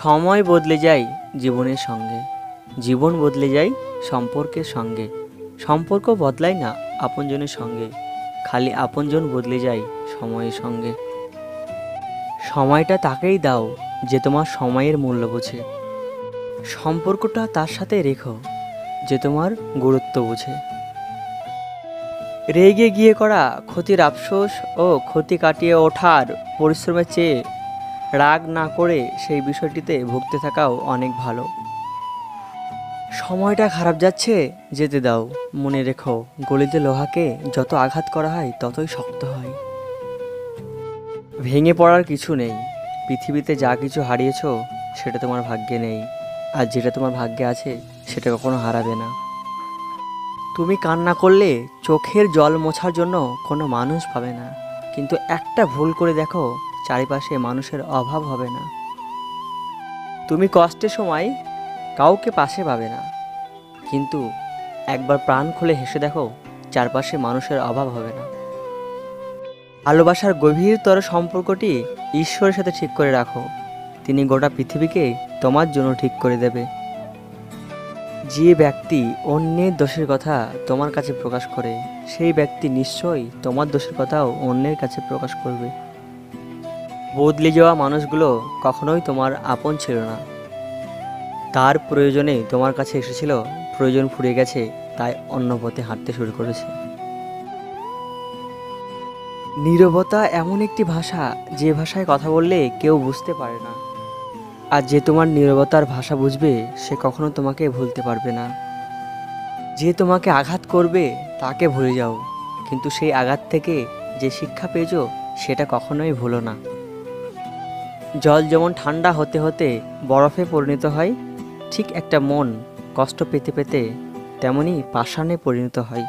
সময় বদলে যায় জীবনের সঙ্গে, জীবন বদলে যায় সম্পর্কের সঙ্গে, সম্পর্ক বদলায় না আপনজনের সঙ্গে, খালি আপনজন বদলে যায় সময়ের সঙ্গে। সময়টা তাকেই দাও যে তোমার সময়ের মূল্য বোঝে, সম্পর্কটা তার সাথে রেখো যে তোমার গুরুত্ব বোঝে। রেগে গিয়ে করা ক্ষতির আফসোস ও ক্ষতি কাটিয়ে ওঠার পরিশ্রমের চেয়ে রাগ না করে সেই বিষয়টিতে ভুগতে থাকাও অনেক ভালো। সময়টা খারাপ যাচ্ছে, যেতে দাও, মনে রেখো গলিতে লোহাকে যত আঘাত করা হয় ততই শক্ত হয়। ভেঙে পড়ার কিছু নেই, পৃথিবীতে যা কিছু হারিয়েছো সেটা তোমার ভাগ্যে নেই, আর যেটা তোমার ভাগ্যে আছে সেটা কখনো হারাবে না। তুমি কান্না করলে চোখের জল মোছার জন্য কোনো মানুষ পাবে না, কিন্তু একটা ভুল করে দেখো, চারিপাশে মানুষের অভাব হবে না। তুমি কষ্টের সময় কাউকে পাশে পাবে না, কিন্তু একবার প্রাণ খুলে হেসে দেখো, চারপাশে মানুষের অভাব হবে না। ভালোবাসার গভীরতর সম্পর্কটি ঈশ্বরের সাথে ঠিক করে রাখো, তিনি গোটা পৃথিবীকে তোমার জন্য ঠিক করে দেবে। যে ব্যক্তি অন্যের দোষের কথা তোমার কাছে প্রকাশ করে, সেই ব্যক্তি নিশ্চয়ই তোমার দোষের কথাও অন্যের কাছে প্রকাশ করবে। বদলে যাওয়া মানুষগুলো কখনোই তোমার আপন ছিল না, তার প্রয়োজনে তোমার কাছে এসেছিল, প্রয়োজন ফুরিয়ে গেছে, তাই অন্য পথে হাঁটতে শুরু করেছে। নীরবতা এমন একটি ভাষা, যে ভাষায় কথা বললে কেউ বুঝতে পারে না, আর যে তোমার নীরবতার ভাষা বুঝবে সে কখনো তোমাকে ভুলতে পারবে না। যে তোমাকে আঘাত করবে তাকে ভুলে যাও, কিন্তু সেই আঘাত থেকে যে শিক্ষা পেয়েছো সেটা কখনোই ভুলো না। জল যেমন ঠান্ডা হতে হতে বরফে পরিণত হয়, ঠিক একটা মন কষ্ট পেতে পেতে তেমনি পাষাণে পরিণত হয়।